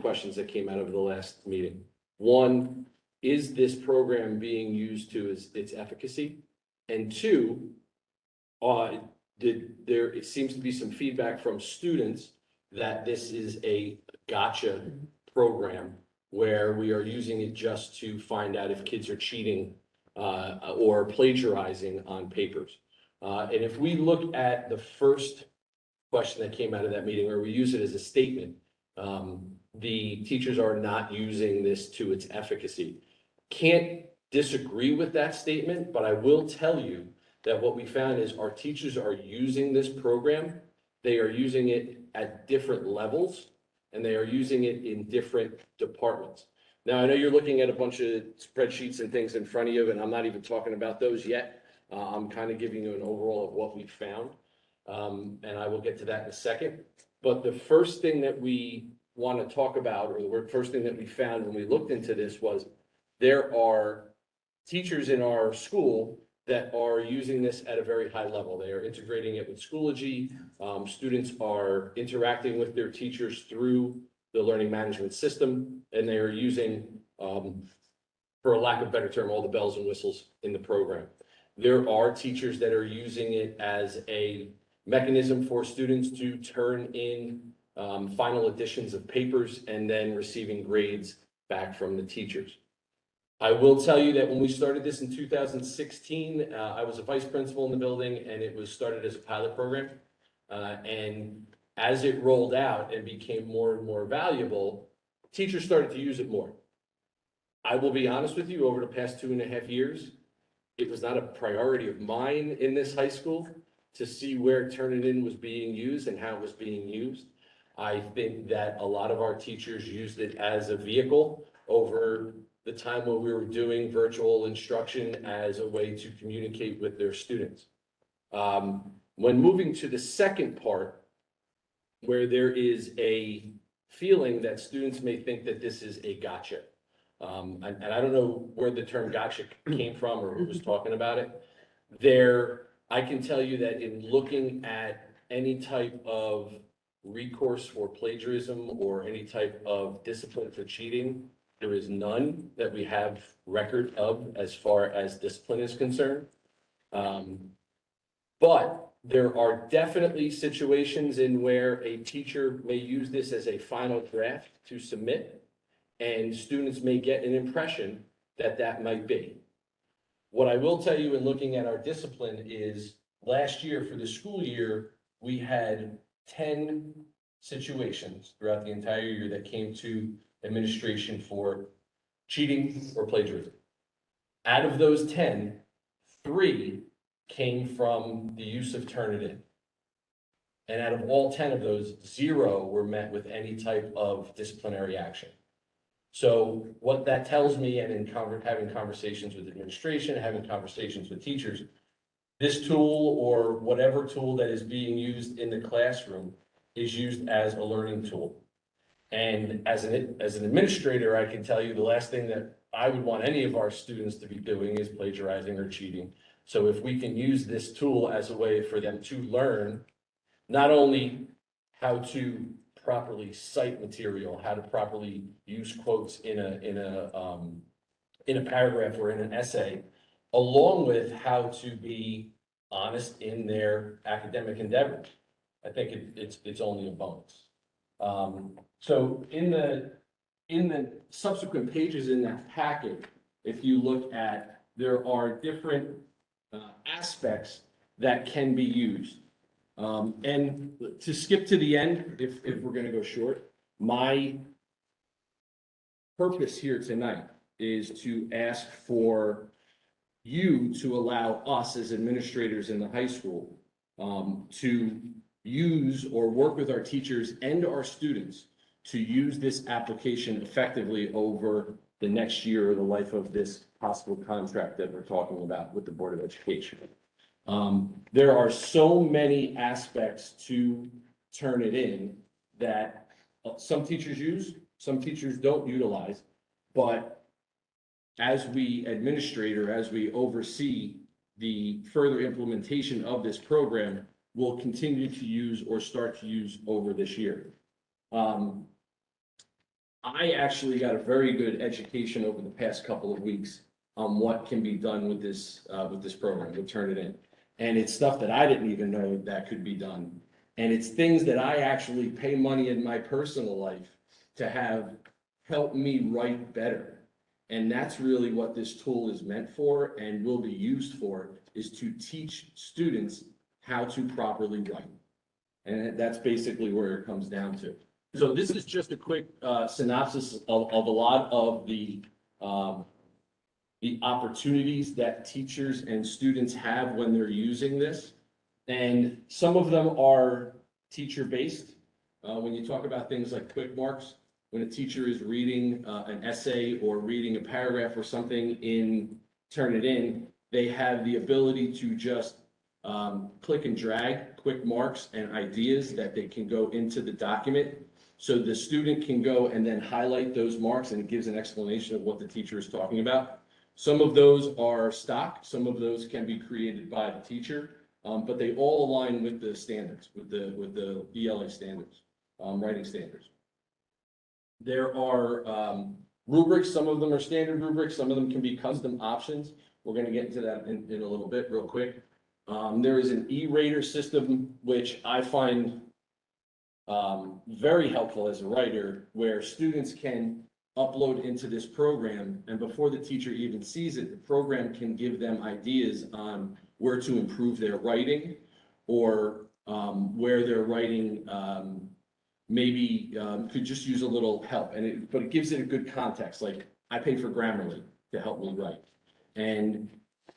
questions that came out of the last meeting. One, is this program being used to its efficacy? And two, it seems to be some feedback from students that this is a gotcha program where we are using it just to find out if kids are cheating or plagiarizing on papers. And if we look at the first question that came out of that meeting, where we use it as a statement, the teachers are not using this to its efficacy. Can't disagree with that statement, but I will tell you that what we found is our teachers are using this program. They are using it at different levels, and they are using it in different departments. Now, I know you're looking at a bunch of spreadsheets and things in front of you, and I'm not even talking about those yet. I'm kind of giving you an overall of what we found, and I will get to that in a second. But the first thing that we want to talk about, or the first thing that we found when we looked into this, was there are teachers in our school that are using this at a very high level. They are integrating it with Schoology. Students are interacting with their teachers through the learning management system, and they are using, for a lack of a better term, all the bells and whistles in the program. There are teachers that are using it as a mechanism for students to turn in final editions of papers and then receiving grades back from the teachers. I will tell you that when we started this in 2016, I was a vice principal in the building, and it was started as a pilot program. And as it rolled out and became more and more valuable, teachers started to use it more. I will be honest with you, over the past 2.5 years, it was not a priority of mine in this high school to see where Turnitin was being used and how it was being used. I think that a lot of our teachers used it as a vehicle over the time when we were doing virtual instruction as a way to communicate with their students. When moving to the second part, where there is a feeling that students may think that this is a gotcha. And I don't know where the term gotcha came from or who was talking about it. I can tell you that in looking at any type of recourse for plagiarism or any type of discipline for cheating, there is none that we have record of as far as discipline is concerned. But there are definitely situations in where a teacher may use this as a final draft to submit, and students may get an impression that that might be. What I will tell you in looking at our discipline is last year for the school year, we had 10 situations throughout the entire year that came to administration for cheating or plagiarism. Out of those 10, 3 came from the use of Turnitin. And out of all 10 of those, 0 were met with any type of disciplinary action. So what that tells me, and in having conversations with administration, having conversations with teachers, this tool or whatever tool that is being used in the classroom is used as a learning tool. And as an administrator, I can tell you the last thing that I would want any of our students to be doing is plagiarizing or cheating. So if we can use this tool as a way for them to learn not only how to properly cite material, how to properly use quotes in a paragraph or in an essay, along with how to be honest in their academic endeavors, I think it's only a bonus. So in the subsequent pages in that packet, if you look at, there are different aspects that can be used. And to skip to the end, if we're going to go short, my purpose here tonight is to ask for you to allow us as administrators in the high school to use or work with our teachers and our students to use this application effectively over the next year or the life of this possible contract that we're talking about with the Board of Education. There are so many aspects to Turnitin that some teachers use, some teachers don't utilize, but as we administrate or as we oversee the further implementation of this program, we'll continue to use or start to use over this year. I actually got a very good education over the past couple of weeks on what can be done with this program, with Turnitin. And it's stuff that I didn't even know that could be done. And it's things that I actually pay money in my personal life to have help me write better. And that's really what this tool is meant for and will be used for, is to teach students how to properly write. And that's basically where it comes down to. So this is just a quick synopsis of a lot of the opportunities that teachers and students have when they're using this. And some of them are teacher-based. When you talk about things like quick marks, when a teacher is reading an essay or reading a paragraph or something in Turnitin, they have the ability to just click and drag quick marks and ideas that they can go into the document. So the student can go and then highlight those marks, and it gives an explanation of what the teacher is talking about. Some of those are stock, some of those can be created by the teacher, but they all align with the standards, with the ELA standards, writing standards. There are rubrics, some of them are standard rubrics, some of them can be custom options. We're going to get into that in a little bit, real quick. There is an E-rater system, which I find very helpful as a writer, where students can upload into this program, and before the teacher even sees it, the program can give them ideas on where to improve their writing, or where their writing maybe could just use a little help. But it gives it a good context. Like, I pay for Grammarly to help me write, and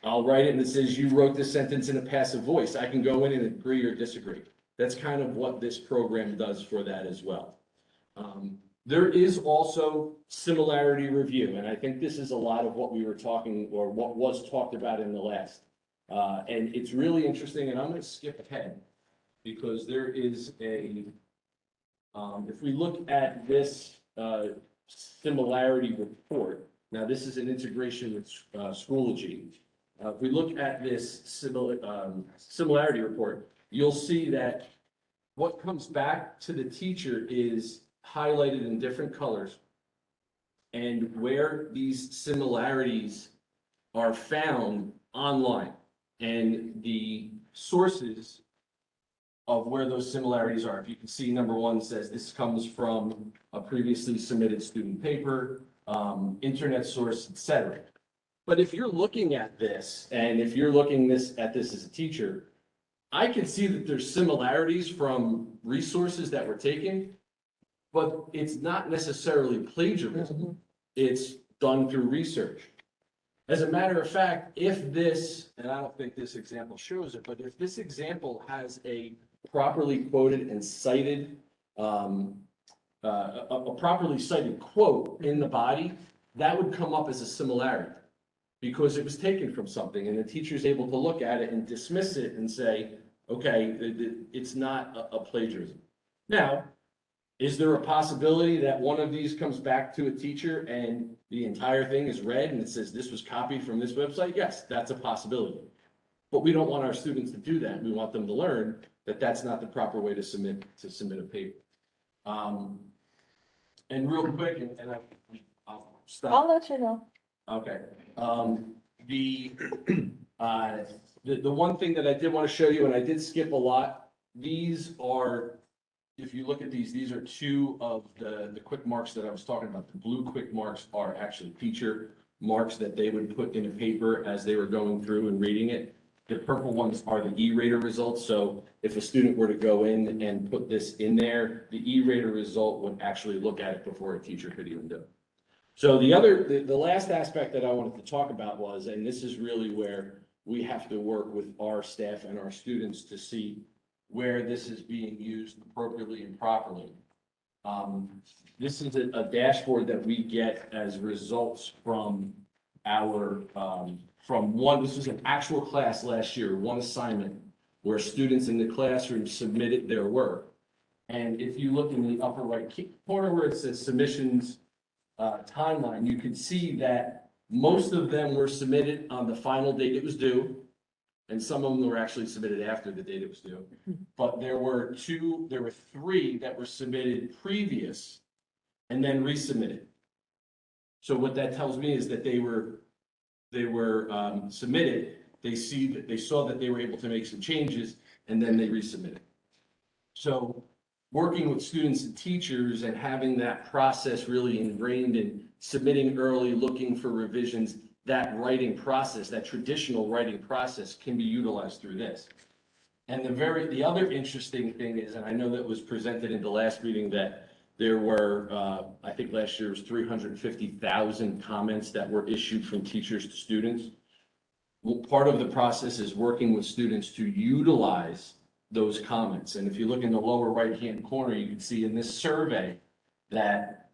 I'll write it and it says, you wrote this sentence in a passive voice. I can go in and agree or disagree. That's kind of what this program does for that as well. There is also similarity review, and I think this is a lot of what we were talking, or what was talked about in the last. And it's really interesting, and I'm going to skip ahead because there is if we look at this similarity report, now this is an integration with Schoology. If we look at this similarity report, you'll see that what comes back to the teacher is highlighted in different colors, and where these similarities are found online, and the sources of where those similarities are. If you can see, number one says this comes from a previously submitted student paper, internet source, etc. But if you're looking at this, and if you're looking at this as a teacher, I can see that there's similarities from resources that were taken, but it's not necessarily plagiarism. It's done through research. As a matter of fact, if this, and I don't think this example shows it, but if this example has a properly quoted and cited, a properly cited quote in the body, that would come up as a similarity, because it was taken from something, and the teacher's able to look at it and dismiss it and say, okay, it's not a plagiarism. Now, is there a possibility that one of these comes back to a teacher and the entire thing is read and it says this was copied from this website? Yes, that's a possibility. But we don't want our students to do that. We want them to learn that that's not the proper way to submit a paper. And real quick, and I'll stop. I'll let you know. Okay. The one thing that I did want to show you, and I did skip a lot, these are, if you look at these are two of the quick marks that I was talking about. The blue quick marks are actually teacher marks that they would put in a paper as they were going through and reading it. The purple ones are the E-rater results. So if a student were to go in and put this in there, the E-rater result would actually look at it before a teacher could even do it. So the last aspect that I wanted to talk about was, and this is really where we have to work with our staff and our students to see where this is being used appropriately and properly. This is a dashboard that we get as results from our, this was an actual class last year, one assignment, where students in the classroom submitted their work. And if you look in the upper right corner where it says submissions timeline, you can see that most of them were submitted on the final date it was due, and some of them were actually submitted after the date it was due. But there were three that were submitted previous and then resubmit it. So what that tells me is that they were submitted, they saw that they were able to make some changes, and then they resubmitted. So working with students and teachers and having that process really ingrained in submitting early, looking for revisions, that writing process, that traditional writing process can be utilized through this. And the other interesting thing is, and I know that was presented in the last meeting, that there were, I think last year was 350,000 comments that were issued from teachers to students. Well, part of the process is working with students to utilize those comments. And if you look in the lower right-hand corner, you can see in this survey that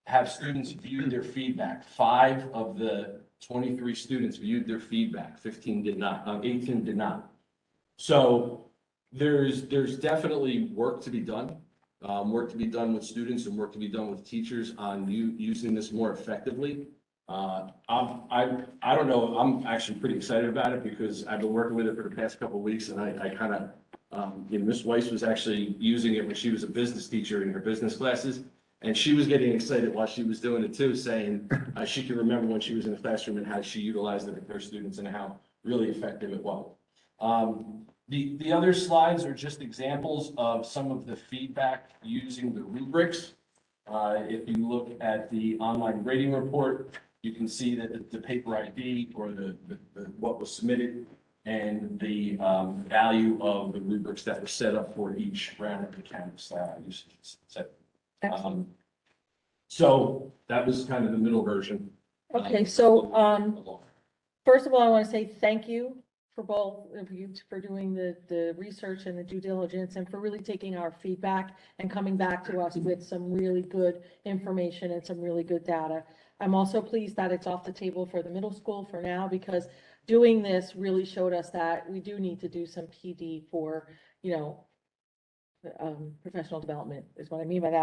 have students viewed their feedback. 5 of the 23 students viewed their feedback, 15 did not, 18 did not. So there's definitely work to be done. Work to be done with students and work to be done with teachers on using this more effectively. I don't know, I'm actually pretty excited about it because I've been working with it for the past couple of weeks, and I kind of, Ms. Weiss was actually using it when she was a business teacher in her business classes, and she was getting excited while she was doing it too, saying she can remember when she was in the classroom and how she utilized it with her students and how really effective it was. The other slides are just examples of some of the feedback using the rubrics. If you look at the online grading report, you can see that the paper ID or what was submitted and the value of the rubrics that were set up for each round of the Canvas usage. So that was kind of the middle version. Okay, so first of all, I want to say thank you for both of you for doing the research and the due diligence and for really taking our feedback and coming back to us with some really good information and some really good data. I'm also pleased that it's off the table for the middle school for now, because doing this really showed us that we do need to do some PD for, professional development is what I mean by that.